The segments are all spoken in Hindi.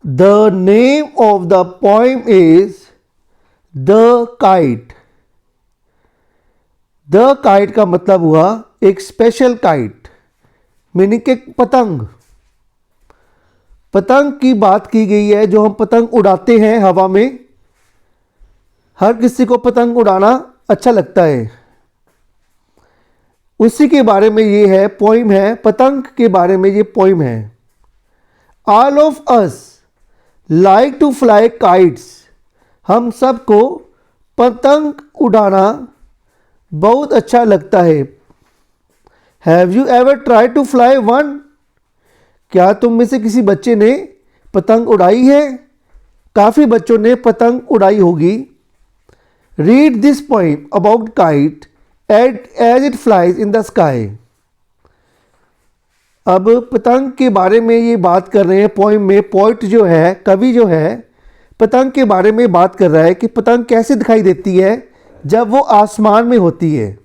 The name of the poem is the kite. The kite का मतलब हुआ एक स्पेशल काइट, मीनिंग के पतंग। पतंग की बात की गई है, जो हम पतंग उड़ाते हैं हवा में। हर किसी को पतंग उड़ाना अच्छा लगता है, उसी के बारे में ये है, पोइम है, पतंग के बारे में ये पोइम है। All of us like to fly kites. हम सबको पतंग उड़ाना बहुत अच्छा लगता है। Have you ever try to fly one? क्या तुम में से किसी बच्चे ने पतंग उड़ाई है? काफ़ी बच्चों ने पतंग उड़ाई होगी। Read this poem about kite as it flies in the sky. अब पतंग के बारे में ये बात कर रहे हैं पोइम में। पोइट जो है, कवि जो है, पतंग के बारे में बात कर रहा है कि पतंग कैसे दिखाई देती है जब वो आसमान में होती है।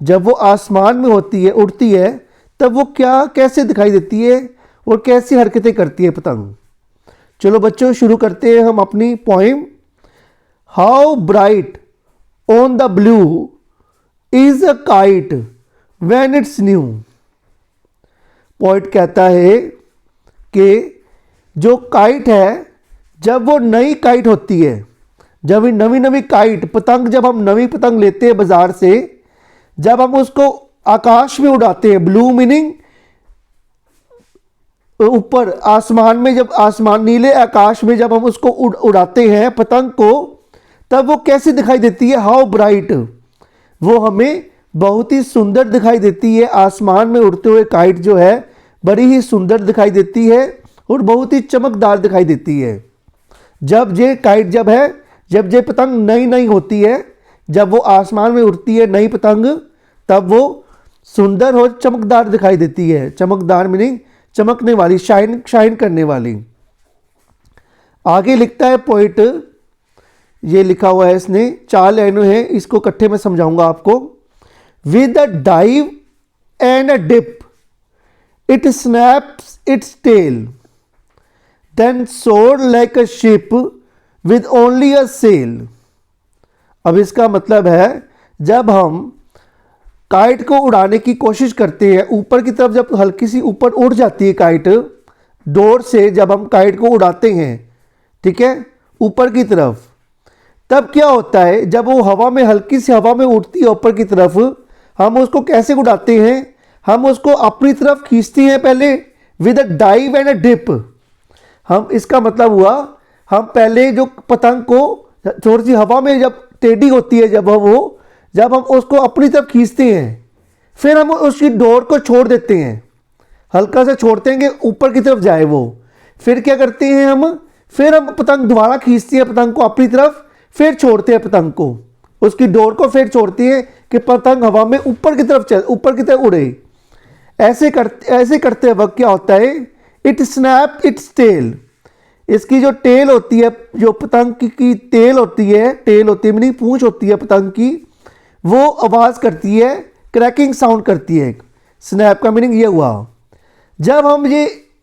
जब वो आसमान में होती है, उड़ती है, तब वो कैसे दिखाई देती है और कैसी हरकतें करती है पतंग। चलो बच्चों, शुरू करते हैं हम अपनी poem. How bright on the blue is a kite when it's new. Poet कहता है कि जो काइट है, जब वो नई काइट होती है, जब नवी नवी काइट पतंग, जब हम नवी पतंग लेते हैं बाजार से, जब हम उसको आकाश में उड़ाते हैं, ब्लू मीनिंग ऊपर आसमान में, जब आसमान नीले आकाश में जब हम उसको उड़ाते हैं पतंग को, तब वो कैसी दिखाई देती है? How bright. वो हमें बहुत ही सुंदर दिखाई देती है। आसमान में उड़ते हुए काइट जो है बड़ी ही सुंदर दिखाई देती है और बहुत ही चमकदार दिखाई देती है। जब ये काइट जब ये पतंग नई नई होती है, जब वो आसमान में उड़ती है नई पतंग, तब वो सुंदर और चमकदार दिखाई देती है। चमकदार मीनिंग चमकने वाली, शाइन करने वाली। आगे लिखता है पोइट, ये लिखा हुआ है इसने, 4 लाइनें हैं, इसको इकट्ठे में समझाऊंगा आपको। With a dive and a dip it snaps its tail, then soared like a ship with only a sail. अब इसका मतलब है, जब हम काइट को उड़ाने की कोशिश करते हैं ऊपर की तरफ, जब हल्की सी ऊपर उड़ जाती है काइट, डोर से जब हम काइट को उड़ाते हैं, ठीक है, ऊपर की तरफ, तब क्या होता है, जब वो हवा में, हल्की सी हवा में उड़ती है ऊपर की तरफ, हम उसको कैसे उड़ाते हैं? हम उसको अपनी तरफ खींचते हैं पहले, with a dive and a dip. हम, इसका मतलब हुआ, हम पहले जो पतंग को थोड़ी सी हवा में जब टेढ़ी होती है, जब हम उसको अपनी तरफ खींचते हैं, फिर हम उसकी डोर को छोड़ देते हैं, हल्का सा छोड़ते हैं कि ऊपर की तरफ जाए वो। फिर क्या करते हैं हम? फिर हम पतंग दोबारा खींचते हैं पतंग को अपनी तरफ, फिर छोड़ते हैं पतंग को, उसकी डोर को फिर छोड़ती है कि पतंग हवा में ऊपर की तरफ उड़े। ऐसे करते वक्त क्या होता है? It snap its tail. इसकी जो टेल होती है, जो पतंग की टेल होती है मीनिंग पूंछ होती है पतंग की, वो आवाज़ करती है, क्रैकिंग साउंड करती है। स्नैप का मीनिंग ये हुआ, जब हम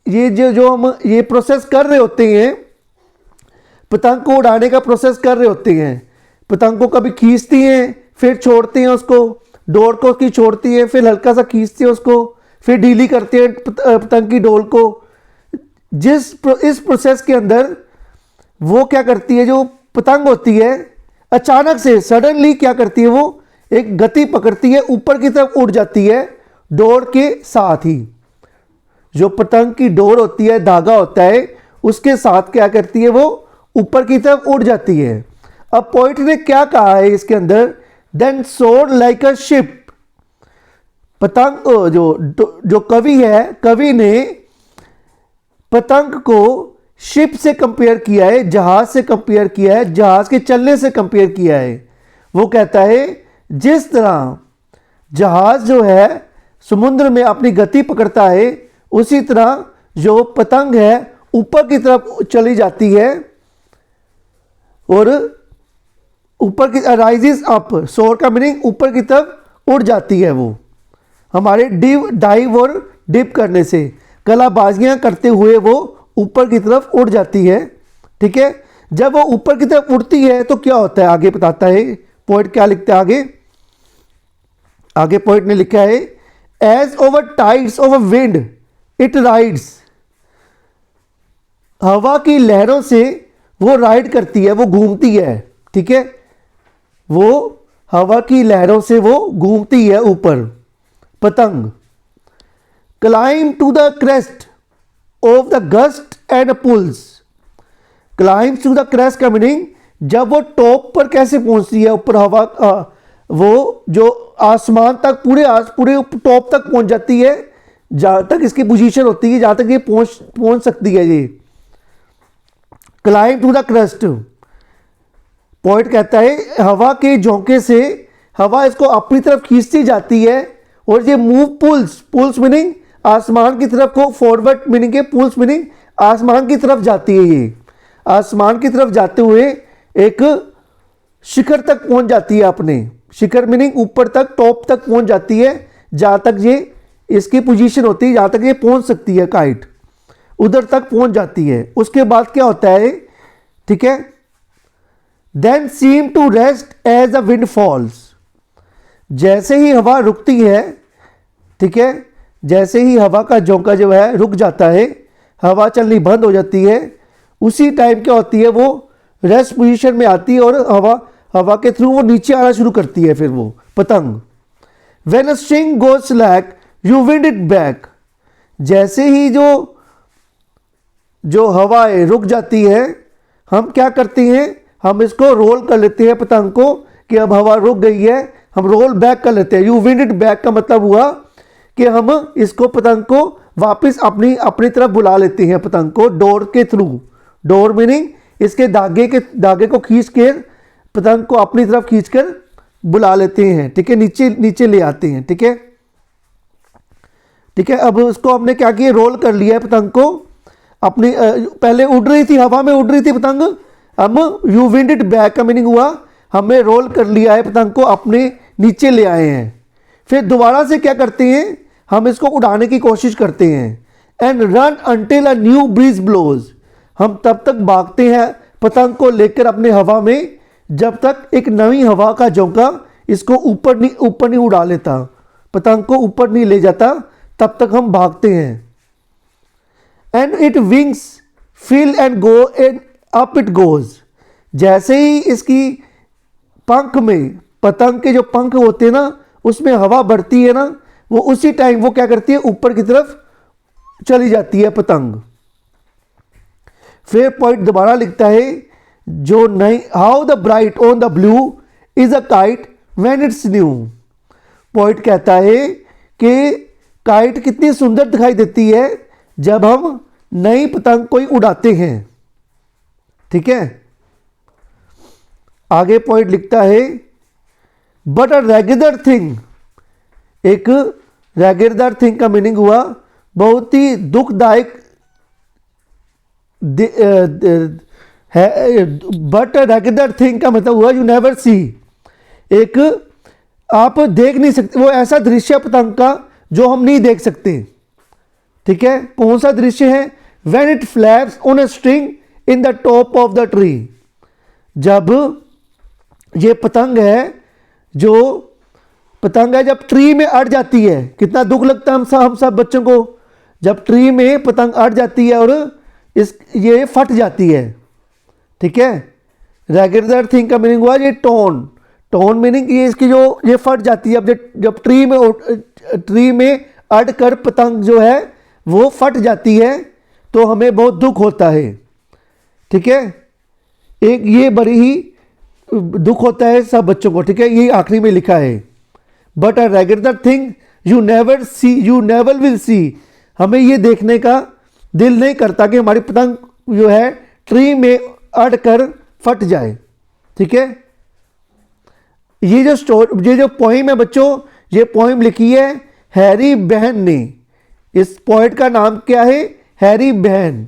जो हम ये प्रोसेस कर रहे होते हैं, पतंग को उड़ाने का प्रोसेस कर रहे होते हैं, पतंग को कभी खींचती हैं, फिर छोड़ती हैं उसको, डोर को उसकी छोड़ती हैं, फिर हल्का सा खींचती हैं उसको, फिर ढीली करते हैं पतंग की डोर को। इस प्रोसेस के अंदर वो क्या करती है, जो पतंग होती है, अचानक से सडनली क्या करती है, वो एक गति पकड़ती है, ऊपर की तरफ उड़ जाती है डोर के साथ ही। जो पतंग की डोर होती है, धागा होता है, उसके साथ क्या करती है, वो ऊपर की तरफ उड़ जाती है। अब पोइट ने क्या कहा है इसके अंदर? Then soared like a ship. पतंग, जो कवि है, कवि ने पतंग को शिप से कंपेयर किया है, जहाज से कंपेयर किया है, जहाज के चलने से कंपेयर किया है। वो कहता है, जिस तरह जहाज जो है समुद्र में अपनी गति पकड़ता है, उसी तरह जो पतंग है ऊपर की तरफ चली जाती है और ऊपर की राइजेस अप। सोर का मीनिंग ऊपर की तरफ उड़ जाती है। वो हमारे डाइव और डिप करने से, कलाबाजियां करते हुए वो ऊपर की तरफ उड़ जाती है। ठीक है, जब वो ऊपर की तरफ उड़ती है तो क्या होता है, आगे बताता है पोइट, क्या लिखता है आगे। आगे पोइट ने लिखा है, as over tides of a wind it rides. हवा की लहरों से वो राइड करती है, वो घूमती है। ठीक है, वो हवा की लहरों से वो घूमती है ऊपर, पतंग। Climb to the crest of the gust and pulls. Climb to the crest का मीनिंग, जब वो टॉप पर कैसे पहुंचती है, ऊपर हवा वो जो आसमान तक पूरे टॉप तक पहुंच जाती है, जहां तक इसकी पोजीशन होती है, जहां तक ये पहुंच सकती है ये। Climb to the crest, poet कहता है हवा के झोंके से हवा इसको अपनी तरफ खींचती जाती है, और ये मूव पुल्स मीनिंग आसमान की तरफ को, फॉरवर्ड मीनिंग के, पुल्स मीनिंग आसमान की तरफ जाती है। ये आसमान की तरफ जाते हुए एक शिखर तक पहुंच जाती है, अपने शिखर मीनिंग ऊपर तक, टॉप तक पहुंच जाती है, जहां तक ये इसकी पोजीशन होती है, जहां तक ये पहुंच सकती है, काइट उधर तक पहुंच जाती है। उसके बाद क्या होता है, ठीक है, then seem to rest as a wind falls. जैसे ही हवा रुकती है, ठीक है, जैसे ही हवा का झोंका जो है रुक जाता है, हवा चलनी बंद हो जाती है, उसी टाइम क्या होती है, वो रेस्ट पोजीशन में आती है और हवा के थ्रू वो नीचे आना शुरू करती है, फिर वो पतंग। When a string goes slack you wind it back. जैसे ही जो हवा रुक जाती है, हम क्या करते हैं, हम इसको रोल कर लेते हैं पतंग को, कि अब हवा रुक गई है, हम रोल बैक कर लेते हैं। यू विंड इट बैक का मतलब हुआ कि हम इसको पतंग को वापस अपनी तरफ बुला लेते हैं, पतंग को डोर के थ्रू। डोर मीनिंग इसके धागे को खींच के पतंग को अपनी तरफ खींचकर बुला लेते हैं। ठीक है, नीचे ले आते हैं। ठीक है, ठीक है, अब उसको हमने क्या किया, रोल कर लिया है पतंग को अपनी, पहले उड़ रही थी, हवा में उड़ रही थी पतंग, हम यू विंड इट बैक का मीनिंग हुआ हमने रोल कर लिया है पतंग को, अपने नीचे ले आए हैं। फिर दोबारा से क्या करते हैं, हम इसको उड़ाने की कोशिश करते हैं। And run until a new breeze blows. हम तब तक भागते हैं पतंग को लेकर अपने हवा में, जब तक एक नई हवा का झोंका इसको ऊपर नहीं उड़ा लेता, पतंग को ऊपर नहीं ले जाता, तब तक हम भागते हैं। And it wings fill and go and up it goes. जैसे ही इसकी पंख में, पतंग के जो पंख होते हैं ना, उसमें हवा बढ़ती है ना, वो उसी टाइम वो क्या करती है, ऊपर की तरफ चली जाती है पतंग। फिर पॉइंट दोबारा लिखता है, जो नई, how the bright on the blue is a kite when it's new. Point कहता है कि काइट कितनी सुंदर दिखाई देती है जब हम नई पतंग कोई उड़ाते हैं। ठीक है, आगे पॉइंट लिखता है, बट अ रेगुलर थिंग। एक रेगुलर थिंग का मीनिंग हुआ बहुत ही दुखदायक है। बट रेगुलर थिंग का मतलब हुआ यू नेवर सी। एक आप देख नहीं सकते, वो ऐसा दृश्य पतंग का जो हम नहीं देख सकते। ठीक है, कौन सा दृश्य है, when it flaps on a string in the top of the tree. जब ये पतंग है, जो पतंग है जब ट्री में अड़ जाती है, कितना दुख लगता है हम सब बच्चों को, जब ट्री में पतंग अड़ जाती है और ये फट जाती है। ठीक है, रेगुलर थिंग का मीनिंग हुआ ये टोन मीनिंग ये इसकी जो ये फट जाती है। अब जब ट्री में अड़ कर पतंग जो है वो फट जाती है तो हमें बहुत दुख होता है। ठीक है, एक ये बड़ी ही दुख होता है सब बच्चों को। ठीक है, ये आखिरी में लिखा है, but a regular thing you never will see. हमें ये देखने का दिल नहीं करता कि हमारी पतंग जो है ट्री में अड़ कर फट जाए। ठीक है, ये जो पोइम है बच्चों, ये पोइम लिखी है हैरी बहन ने। इस पोइट का नाम क्या है, हैरी बहन।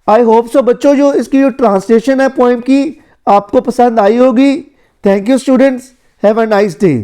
आई होप सो बच्चों जो इसकी जो ट्रांसलेशन है पोइम की आपको पसंद आई होगी। Thank you students, have a nice day.